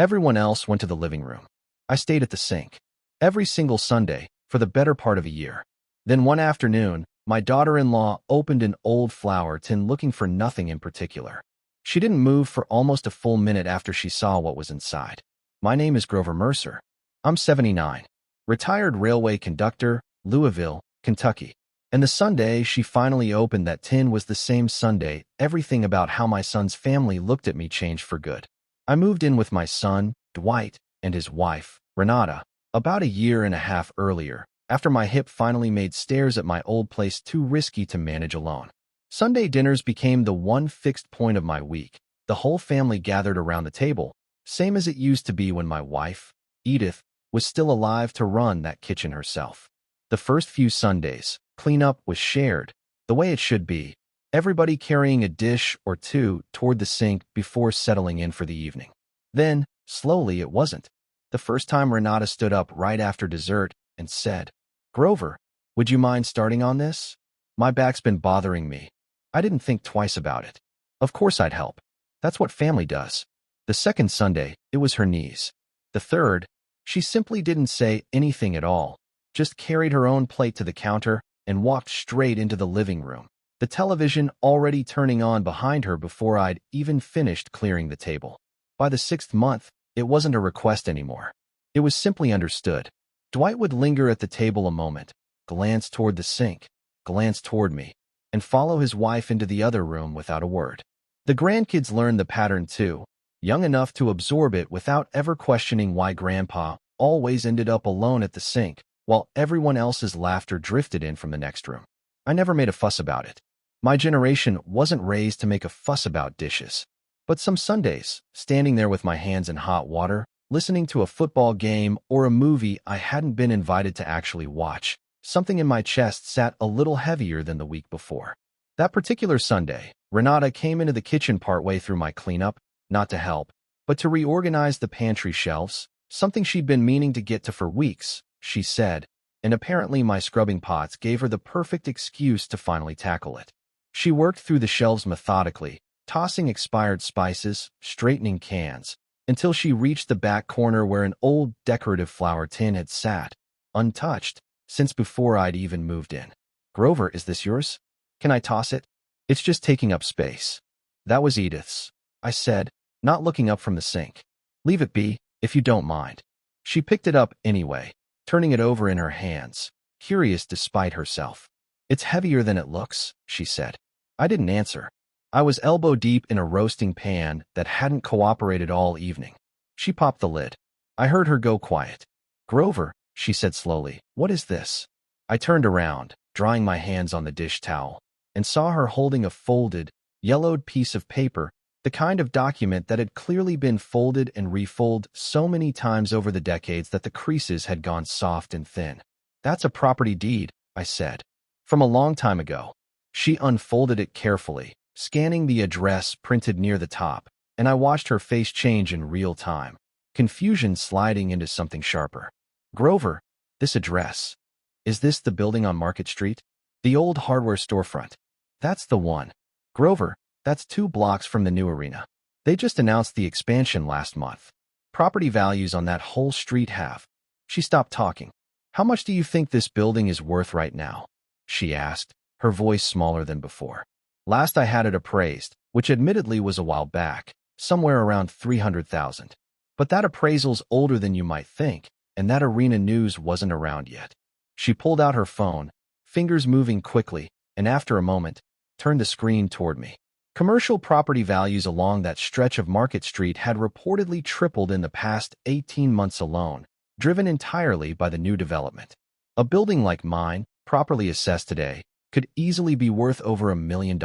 Everyone else went to the living room. I stayed at the sink. Every single Sunday, for the better part of a year. Then one afternoon, my daughter-in-law opened an old flour tin looking for nothing in particular. She didn't move for almost a full minute after she saw what was inside. My name is Grover Mercer. I'm 79. Retired railway conductor, Louisville, Kentucky. And the Sunday she finally opened that tin was the same Sunday everything about how my son's family looked at me changed for good. I moved in with my son, Dwight, and his wife, Renata, about a year and a half earlier, after my hip finally made stairs at my old place too risky to manage alone. Sunday dinners became the one fixed point of my week. The whole family gathered around the table, same as it used to be when my wife, Edith, was still alive to run that kitchen herself. The first few Sundays, cleanup was shared, the way it should be, everybody carrying a dish or two toward the sink before settling in for the evening. Then, slowly, it wasn't. The first time Renata stood up right after dessert and said, "Grover, would you mind starting on this? My back's been bothering me." I didn't think twice about it. Of course I'd help. That's what family does. The second Sunday, it was her knees. The third, she simply didn't say anything at all, just carried her own plate to the counter and walked straight into the living room, the television already turning on behind her before I'd even finished clearing the table. By the sixth month, it wasn't a request anymore. It was simply understood. Dwight would linger at the table a moment, glance toward the sink, glance toward me, and follow his wife into the other room without a word. The grandkids learned the pattern too, young enough to absorb it without ever questioning why Grandpa always ended up alone at the sink, while everyone else's laughter drifted in from the next room. I never made a fuss about it. My generation wasn't raised to make a fuss about dishes. But some Sundays, standing there with my hands in hot water, listening to a football game or a movie I hadn't been invited to actually watch, something in my chest sat a little heavier than the week before. That particular Sunday, Renata came into the kitchen partway through my cleanup, not to help, but to reorganize the pantry shelves, something she'd been meaning to get to for weeks, she said, and apparently my scrubbing pots gave her the perfect excuse to finally tackle it. She worked through the shelves methodically, tossing expired spices, straightening cans, until she reached the back corner where an old decorative flour tin had sat, untouched, since before I'd even moved in. "Grover, is this yours? Can I toss it? It's just taking up space." "That was Edith's," I said, not looking up from the sink. "Leave it be, if you don't mind." She picked it up anyway, turning it over in her hands, curious despite herself. "It's heavier than it looks," she said. I didn't answer. I was elbow-deep in a roasting pan that hadn't cooperated all evening. She popped the lid. I heard her go quiet. "Grover," she said slowly, "what is this?" I turned around, drying my hands on the dish towel, and saw her holding a folded, yellowed piece of paper, the kind of document that had clearly been folded and refolded so many times over the decades that the creases had gone soft and thin. "That's a property deed," I said. "From a long time ago." She unfolded it carefully, scanning the address printed near the top, and I watched her face change in real time, confusion sliding into something sharper. "Grover, this address. Is this the building on Market Street? The old hardware storefront?" "That's the one." "Grover, that's 2 blocks from the new arena. They just announced the expansion last month. Property values on that whole street have." She stopped talking. "How much do you think this building is worth right now?" she asked, her voice smaller than before. "Last I had it appraised, which admittedly was a while back, somewhere around 300,000. But that appraisal's older than you might think, and that arena news wasn't around yet." She pulled out her phone, fingers moving quickly, and after a moment, turned the screen toward me. Commercial property values along that stretch of Market Street had reportedly tripled in the past 18 months alone, driven entirely by the new development. A building like mine, properly assessed today, could easily be worth over $1 million.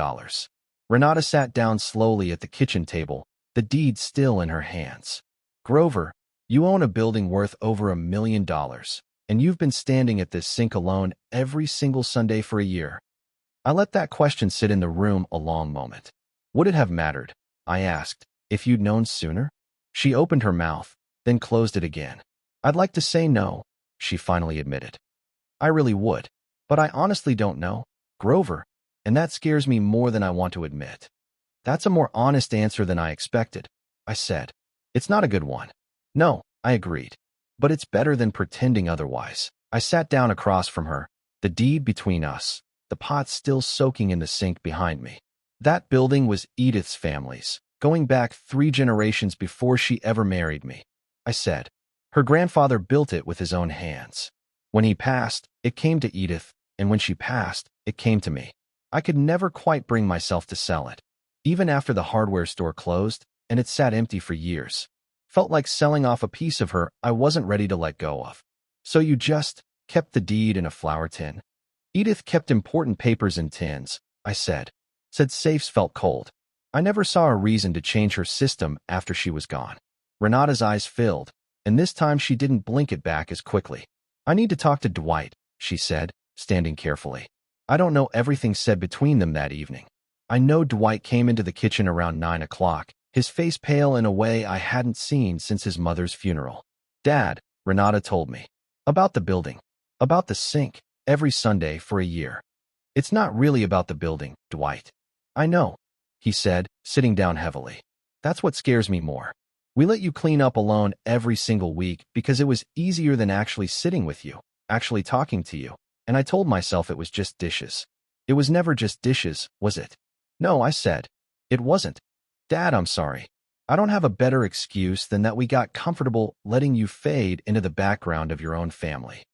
Renata sat down slowly at the kitchen table, the deed still in her hands. "Grover, you own a building worth over $1 million, and you've been standing at this sink alone every single Sunday for a year." I let that question sit in the room a long moment. "Would it have mattered," I asked, "if you'd known sooner?" She opened her mouth, then closed it again. "I'd like to say no," she finally admitted. "I really would, but I honestly don't know, Grover, and that scares me more than I want to admit." "That's a more honest answer than I expected," I said. "It's not a good one. No, I agreed. But it's better than pretending otherwise. I sat down across from her, the deed between us, the pot still soaking in the sink behind me. That building was Edith's family's, going back 3 generations before she ever married me, I said. Her grandfather built it with his own hands. When he passed, it came to Edith, and when she passed, it came to me. I could never quite bring myself to sell it. Even after the hardware store closed, and it sat empty for years. Felt like selling off a piece of her I wasn't ready to let go of. So you just kept the deed in a flour tin? Edith kept important papers in tins, I said. Said safes felt cold. I never saw a reason to change her system after she was gone. Renata's eyes filled, and this time she didn't blink it back as quickly. I need to talk to Dwight, she said, standing carefully. I don't know everything said between them that evening. I know Dwight came into the kitchen around 9 o'clock, his face pale in a way I hadn't seen since his mother's funeral. Dad, Renata told me. About the building. About the sink, every Sunday for a year. It's not really about the building, Dwight. I know, he said, sitting down heavily. That's what scares me more. We let you clean up alone every single week because it was easier than actually sitting with you, actually talking to you, and I told myself it was just dishes. It was never just dishes, was it? No, I said. It wasn't. Dad, I'm sorry. I don't have a better excuse than that we got comfortable letting you fade into the background of your own family.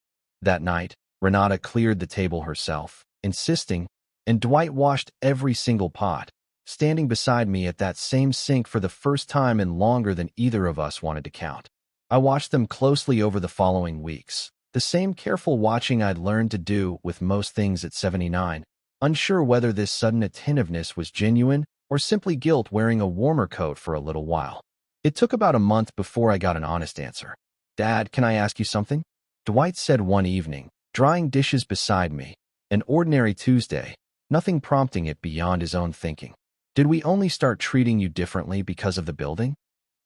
That night, Renata cleared the table herself, insisting, and Dwight washed every single pot, standing beside me at that same sink for the first time in longer than either of us wanted to count. I watched them closely over the following weeks, the same careful watching I'd learned to do with most things at 79, unsure whether this sudden attentiveness was genuine or simply guilt wearing a warmer coat for a little while. It took about a month before I got an honest answer. Dad, can I ask you something? Dwight said one evening, drying dishes beside me, an ordinary Tuesday, nothing prompting it beyond his own thinking. Did we only start treating you differently because of the building?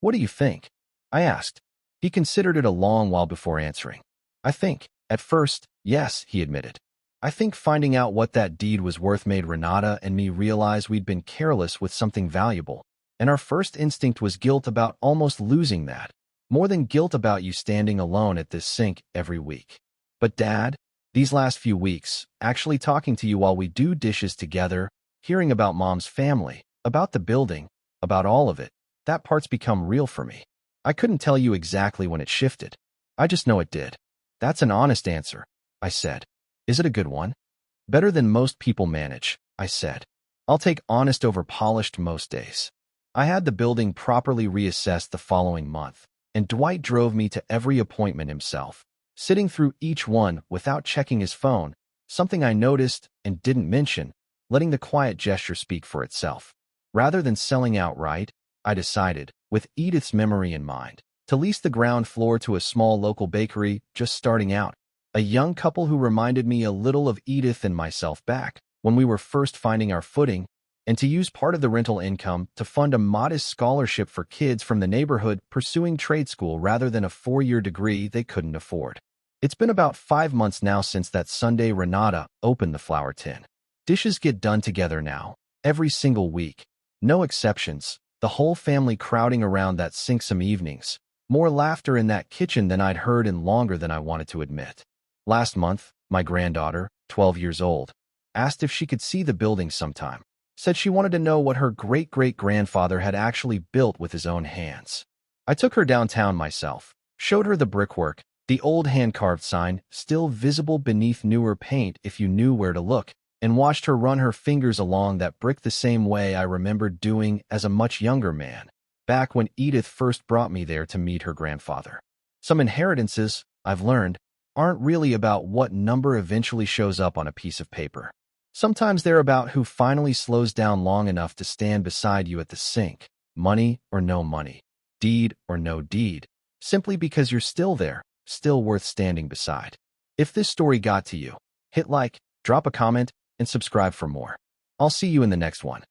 What do you think? I asked. He considered it a long while before answering. I think, at first, yes, he admitted. I think finding out what that deed was worth made Renata and me realize we'd been careless with something valuable, and our first instinct was guilt about almost losing that, more than guilt about you standing alone at this sink every week. But Dad, these last few weeks, actually talking to you while we do dishes together, hearing about Mom's family, about the building, about all of it, that part's become real for me. I couldn't tell you exactly when it shifted. I just know it did. That's an honest answer, I said. Is it a good one? Better than most people manage, I said. I'll take honest over polished most days. I had the building properly reassessed the following month, and Dwight drove me to every appointment himself, sitting through each one without checking his phone, something I noticed and didn't mention, letting the quiet gesture speak for itself. Rather than selling outright, I decided, with Edith's memory in mind, to lease the ground floor to a small local bakery just starting out. A young couple who reminded me a little of Edith and myself back when we were first finding our footing, and to use part of the rental income to fund a modest scholarship for kids from the neighborhood pursuing trade school rather than a 4-year degree they couldn't afford. It's been about 5 months now since that Sunday Renata opened the flour tin. Dishes get done together now, every single week. No exceptions, the whole family crowding around that sink some evenings. More laughter in that kitchen than I'd heard in longer than I wanted to admit. Last month, my granddaughter, 12 years old, asked if she could see the building sometime. Said she wanted to know what her great-great-grandfather had actually built with his own hands. I took her downtown myself, showed her the brickwork, the old hand-carved sign, still visible beneath newer paint if you knew where to look, and watched her run her fingers along that brick the same way I remembered doing as a much younger man, back when Edith first brought me there to meet her grandfather. Some inheritances, I've learned, aren't really about what number eventually shows up on a piece of paper. Sometimes they're about who finally slows down long enough to stand beside you at the sink, money or no money, deed or no deed, simply because you're still there, still worth standing beside. If this story got to you, hit like, drop a comment, and subscribe for more. I'll see you in the next one.